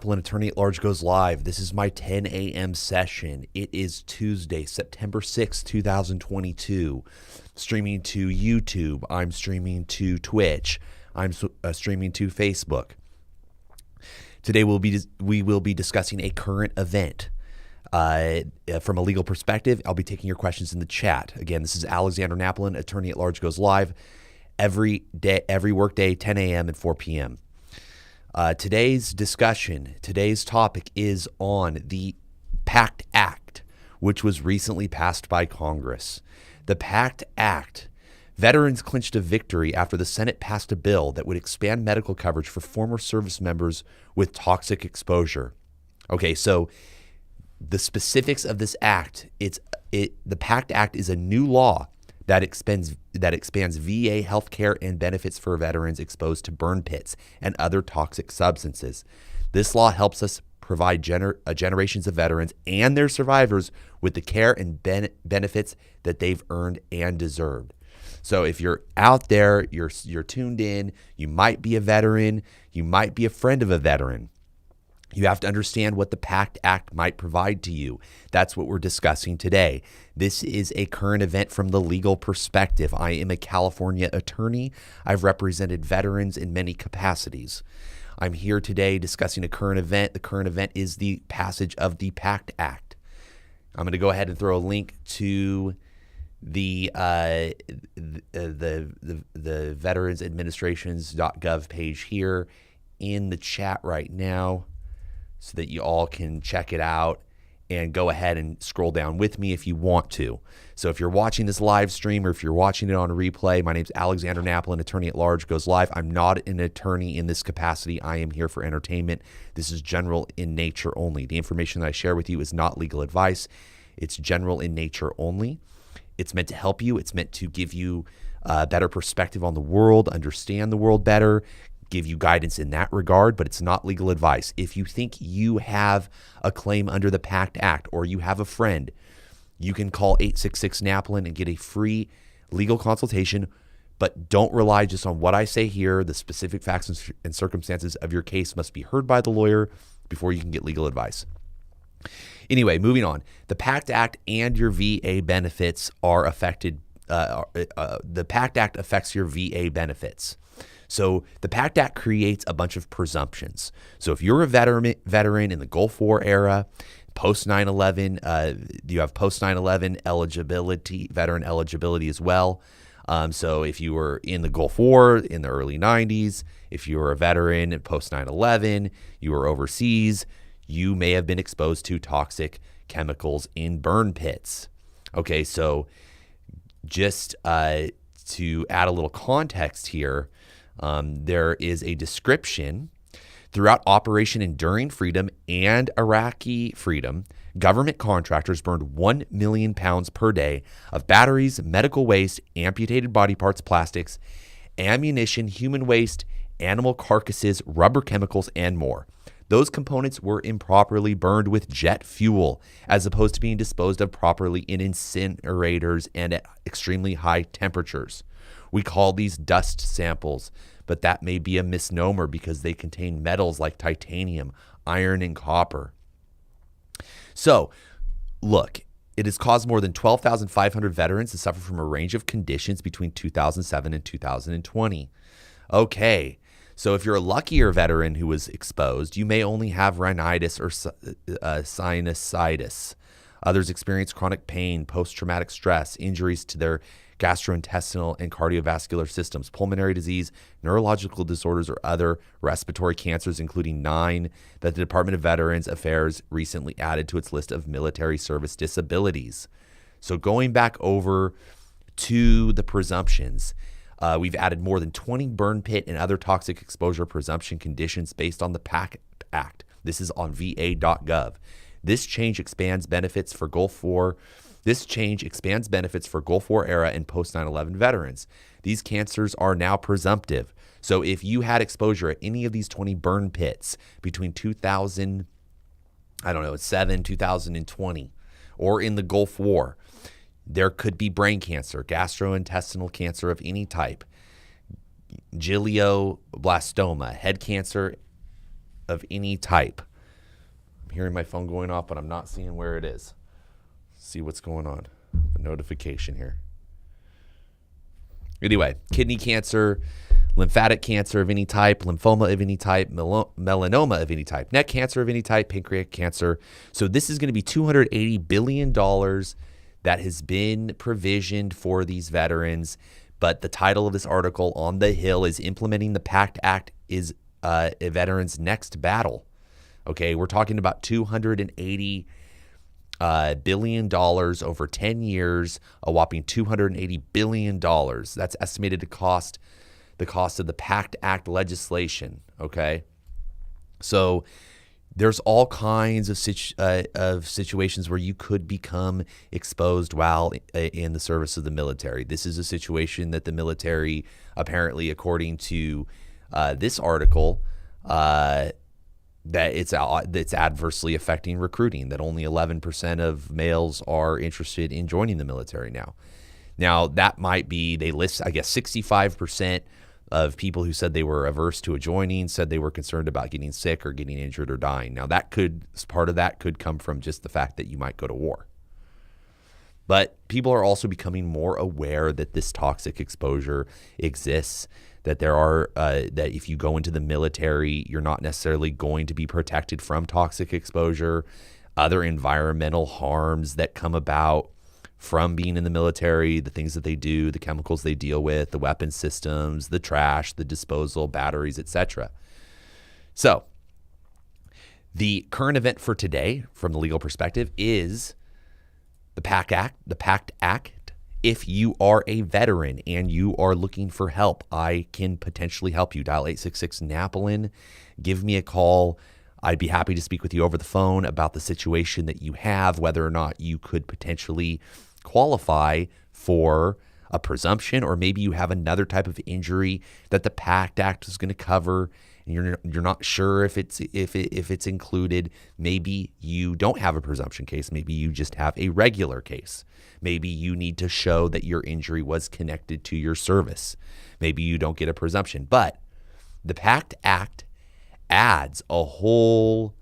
An attorney at large goes live. This is my 10 a.m. session. It is Tuesday, September 6th, 2022. Streaming to YouTube. I'm streaming to Twitch. I'm streaming to Facebook. Today we will be discussing a current event. From a legal perspective, I'll be taking your questions in the chat. Again, this is Alexander Napolin, attorney at large goes live every day, every workday, 10 a.m. and 4 p.m. Today's topic is on the PACT Act, which was recently passed by Congress. The PACT Act, veterans clinched a victory after the Senate passed a bill that would expand medical coverage for former service members with toxic exposure. Okay, so the specifics of this act, the PACT Act is a new law that expands VA health care and benefits for veterans exposed to burn pits and other toxic substances. This law helps us provide generations of veterans and their survivors with the care and benefits that they've earned and deserved. So if you're out there, you're tuned in, you might be a veteran, you might be a friend of a veteran. You have to understand what the PACT Act might provide to you. That's what we're discussing today. This is a current event from the legal perspective. I am a California attorney. I've represented veterans in many capacities. I'm here today discussing a current event. The current event is the passage of the PACT Act. I'm going to go ahead and throw a link to the Veterans Administration's.gov page here in the chat right now, so that you all can check it out and go ahead and scroll down with me if you want to. So if you're watching this live stream or if you're watching it on a replay, my name's Alexander Napolin, attorney at large goes live. I'm not an attorney in this capacity. I am here for entertainment. This is general in nature only. The information that I share with you is not legal advice. It's general in nature only. It's meant to help you. It's meant to give you a better perspective on the world, understand the world better, give you guidance in that regard, but it's not legal advice. If you think you have a claim under the PACT Act or you have a friend, you can call 866-NAPOLIN and get a free legal consultation, but don't rely just on what I say here. The specific facts and circumstances of your case must be heard by the lawyer before you can get legal advice. Anyway, moving on. The PACT Act and your VA benefits are affected. The PACT Act affects your VA benefits. So the PACT Act creates a bunch of presumptions. So if you're a veteran in the Gulf War era, post 9/11, you have post 9/11 eligibility, veteran eligibility as well. So if you were in the Gulf War in the early 90s, if you were a veteran post 9/11, you were overseas, you may have been exposed to toxic chemicals in burn pits. Okay, so just to add a little context here, there is a description throughout Operation Enduring Freedom and Iraqi Freedom. Government contractors burned 1 million pounds per day of batteries, medical waste, amputated body parts, plastics, ammunition, human waste, animal carcasses, rubber chemicals, and more. Those components were improperly burned with jet fuel, as opposed to being disposed of properly in incinerators and at extremely high temperatures. We call these dust samples, but that may be a misnomer because they contain metals like titanium, iron, and copper. So, look, it has caused more than 12,500 veterans to suffer from a range of conditions between 2007 and 2020. Okay, so if you're a luckier veteran who was exposed, you may only have rhinitis or sinusitis. Others experience chronic pain, post-traumatic stress, injuries to their gastrointestinal and cardiovascular systems, pulmonary disease, neurological disorders, or other respiratory cancers, including 9 that the Department of Veterans Affairs recently added to its list of military service disabilities. So going back over to the presumptions, we've added more than 20 burn pit and other toxic exposure presumption conditions based on the PACT Act. This is on va.gov. This change expands benefits for Gulf War era and post 9/11 veterans. These cancers are now presumptive. So if you had exposure at any of these 20 burn pits between 2020, or in the Gulf War, there could be brain cancer, gastrointestinal cancer of any type, glioblastoma, head cancer, of any type. I'm hearing my phone going off, but I'm not seeing where it is. See what's going on. A notification here. Anyway, kidney cancer, lymphatic cancer of any type, lymphoma of any type, melanoma of any type, neck cancer of any type, pancreatic cancer. So this is going to be $280 billion that has been provisioned for these veterans. But the title of this article on the Hill is Implementing the PACT Act is a Veteran's Next Battle. Okay, we're talking about $280 billion over 10 years, a whopping $280 billion. That's estimated to cost the cost of the PACT Act legislation. Okay, so there's all kinds of situations where you could become exposed while in the service of the military. This is a situation that the military, apparently, according to this article, that it's adversely affecting recruiting, that only 11% of males are interested in joining the military now. Now, that might be, they list, I guess, 65% of people who said they were averse to joining said they were concerned about getting sick or getting injured or dying. Now, part of that could come from just the fact that you might go to war. But people are also becoming more aware that this toxic exposure exists, that that if you go into the military, you're not necessarily going to be protected from toxic exposure, other environmental harms that come about from being in the military, the things that they do, the chemicals they deal with, the weapon systems, the trash, the disposal, batteries, etc. So the current event for today, from the legal perspective, is the PACT Act. The PACT Act. If you are a veteran and you are looking for help, I can potentially help you. Dial 866-NAPOLEON. Give me a call. I'd be happy to speak with you over the phone about the situation that you have, whether or not you could potentially qualify for a presumption, or maybe you have another type of injury that the PACT Act is going to cover, and you're not sure if it's included. Maybe you don't have a presumption case. Maybe you just have a regular case. Maybe you need to show that your injury was connected to your service. Maybe you don't get a presumption. But the PACT Act adds a whole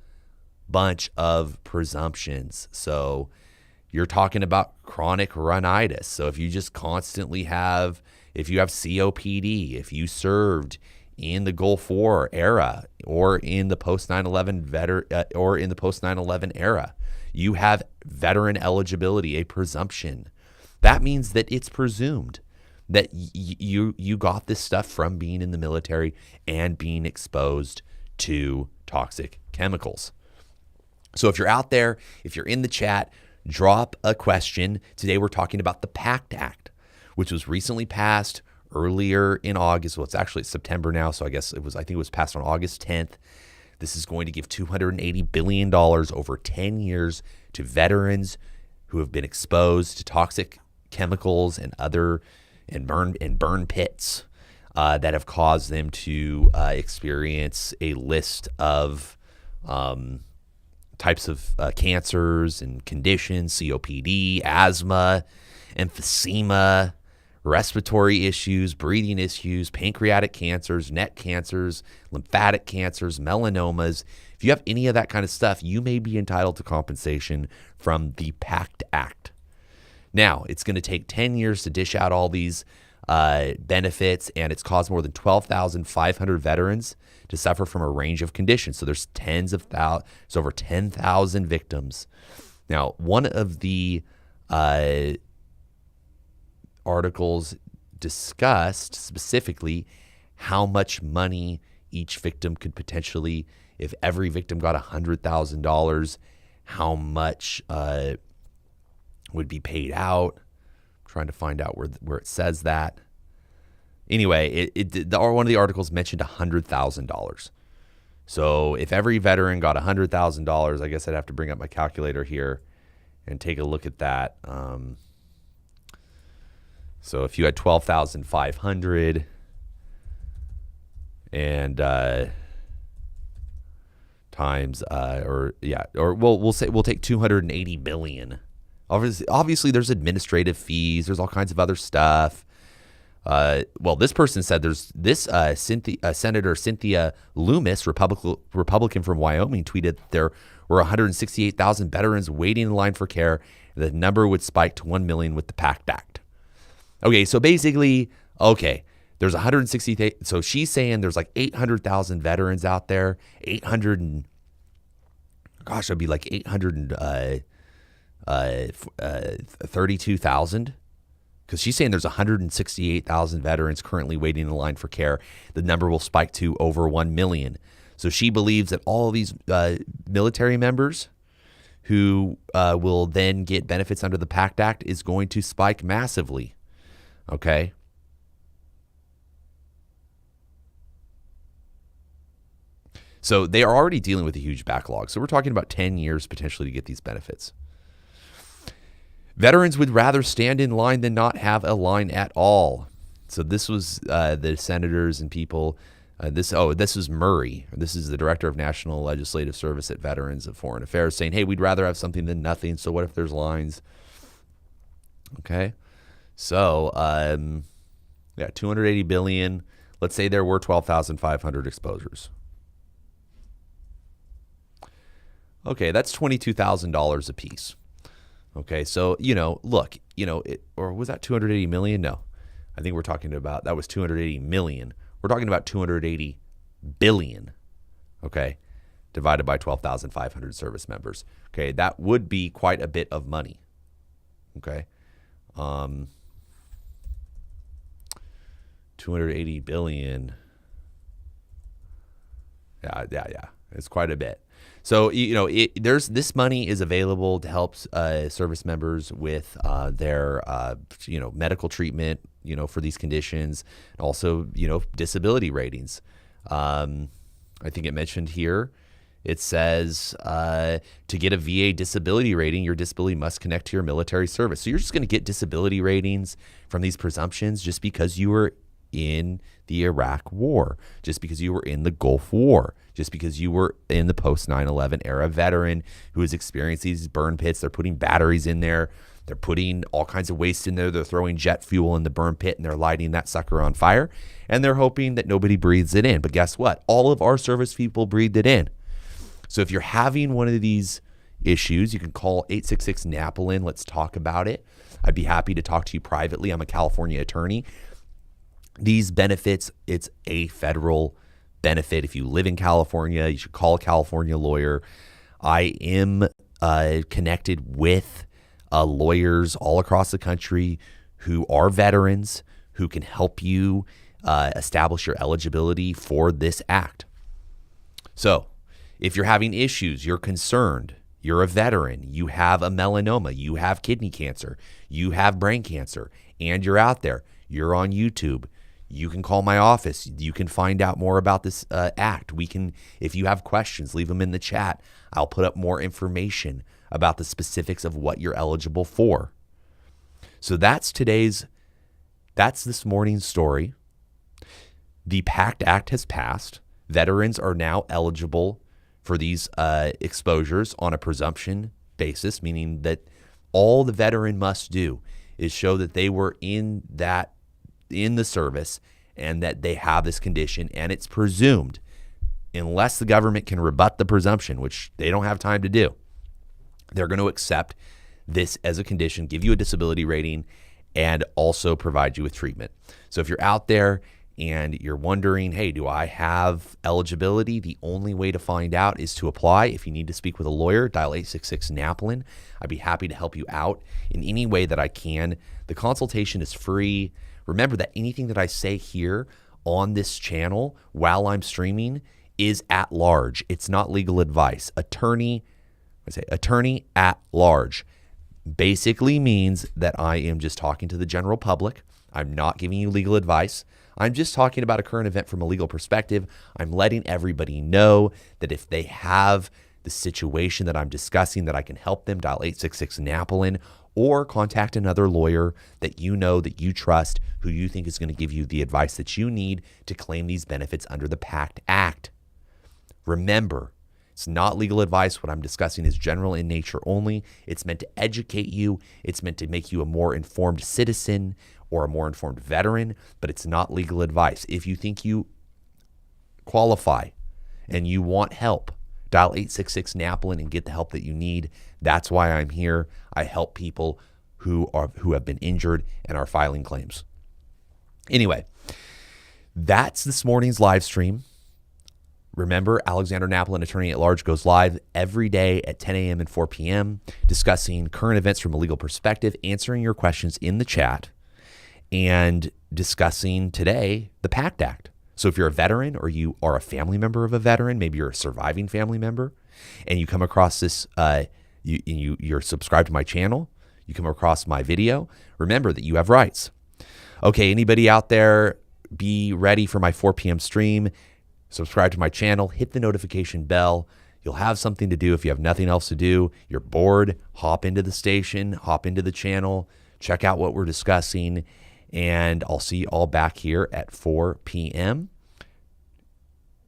bunch of presumptions. So you're talking about chronic rhinitis. So if you just constantly if you have COPD, if you served in the Gulf War era or in the post 9/11 era, you have veteran eligibility, a presumption. That means that it's presumed that you got this stuff from being in the military and being exposed to toxic chemicals. So if you're out there, if you're in the chat, drop a question. Today we're talking about the PACT Act, which was recently passed earlier in August. Well, it's September now, so I think it was passed on August 10th. This is going to give $280 billion over 10 years to veterans who have been exposed to toxic chemicals and burn pits that have caused them to experience a list of types of cancers and conditions: COPD, asthma, emphysema, respiratory issues, breathing issues, pancreatic cancers, neck cancers, lymphatic cancers, melanomas. If you have any of that kind of stuff, you may be entitled to compensation from the PACT Act. Now, it's going to take 10 years to dish out all these benefits, and it's caused more than 12,500 veterans to suffer from a range of conditions. So there's over 10,000 victims. Now, one of the articles discussed specifically how much money each victim could potentially, if every victim got $100,000, how much would be paid out. I'm trying to find out where it says that. Anyway, one of the articles mentioned $100,000. So if every veteran got $100,000, I guess I'd have to bring up my calculator here and take a look at that. So if you had 12,500 and times, we'll take 280 billion. Obviously, there's administrative fees. There's all kinds of other stuff. Well, this person said there's this Senator Cynthia Loomis, Republican from Wyoming, tweeted there were 168,000 veterans waiting in line for care. The number would spike to 1 million with the PACT Act. Okay, so basically, there's 160. So she's saying there's like 800,000 veterans out there. 800 and it'd be like 832,000. Because she's saying there's 168,000 veterans currently waiting in line for care. The number will spike to over 1 million. So she believes that all of these military members who will then get benefits under the PACT Act is going to spike massively. Okay. So they are already dealing with a huge backlog. So we're talking about 10 years potentially to get these benefits. Veterans would rather stand in line than not have a line at all. So this was the senators and people. This was Murray. This is the director of National Legislative Service at Veterans of Foreign Affairs saying, hey, we'd rather have something than nothing. So what if there's lines? Okay. So, 280 billion. Let's say there were 12,500 exposures. Okay, that's $22,000 a piece. Okay, so, look, or was that 280 million? No, I think we're talking about, that was 280 million. We're talking about 280 billion, okay, divided by 12,500 service members. Okay, that would be quite a bit of money, okay. 280 billion. Yeah, it's quite a bit. So, there's this money is available to help service members with their, medical treatment, for these conditions, and also, disability ratings. I think it mentioned here, it says to get a VA disability rating, your disability must connect to your military service. So you're just going to get disability ratings from these presumptions just because you were in the Iraq War, just because you were in the Gulf War, just because you were in the post 9/11 era veteran who has experienced these burn pits. They're putting batteries in there. They're putting all kinds of waste in there. They're throwing jet fuel in the burn pit and they're lighting that sucker on fire. And they're hoping that nobody breathes it in. But guess what? All of our service people breathed it in. So if you're having one of these issues, you can call 866-NAPOLIN. Let's talk about it. I'd be happy to talk to you privately. I'm a California attorney. These benefits, it's a federal benefit. If you live in California, you should call a California lawyer. I am connected with lawyers all across the country who are veterans who can help you establish your eligibility for this act. So if you're having issues, you're concerned, you're a veteran, you have a melanoma, you have kidney cancer, you have brain cancer, and you're out there, you're on YouTube, you can call my office. You can find out more about this act. If you have questions, leave them in the chat. I'll put up more information about the specifics of what you're eligible for. So that's this morning's story. The PACT Act has passed. Veterans are now eligible for these exposures on a presumption basis, meaning that all the veteran must do is show that they were in the service and that they have this condition, and it's presumed, unless the government can rebut the presumption, which they don't have time to do, they're going to accept this as a condition, give you a disability rating, and also provide you with treatment. So if you're out there and you're wondering, hey, do I have eligibility? The only way to find out is to apply. If you need to speak with a lawyer, dial 866-NAPOLIN. I'd be happy to help you out in any way that I can. The consultation is free. Remember that anything that I say here on this channel while I'm streaming is at large. It's not legal advice. Attorney at large basically means that I am just talking to the general public. I'm not giving you legal advice. I'm just talking about a current event from a legal perspective. I'm letting everybody know that if they have the situation that I'm discussing, that I can help them. Dial 866-NAPOLIN or contact another lawyer that you know, that you trust, who you think is going to give you the advice that you need to claim these benefits under the PACT Act. Remember, It's not legal advice. What I'm discussing is general in nature only. It's meant to educate you. It's meant to make you a more informed citizen or a more informed veteran, but it's not legal advice. If you think you qualify and you want help, dial 866-NAPLIN and get the help that you need. That's why I'm here. I help people who have been injured and are filing claims. Anyway, that's this morning's live stream. Remember, Alexander Naplin, Attorney at Large, goes live every day at 10 a.m. and 4 p.m., discussing current events from a legal perspective, answering your questions in the chat, and discussing today the PACT Act. So if you're a veteran or you are a family member of a veteran, maybe you're a surviving family member, and you come across this, you're subscribed to my channel, you come across my video, remember that you have rights. Okay, anybody out there, be ready for my 4 p.m. stream. Subscribe to my channel, hit the notification bell. You'll have something to do if you have nothing else to do. You're bored, hop into the station, hop into the channel, check out what we're discussing, and I'll see you all back here at 4 p.m.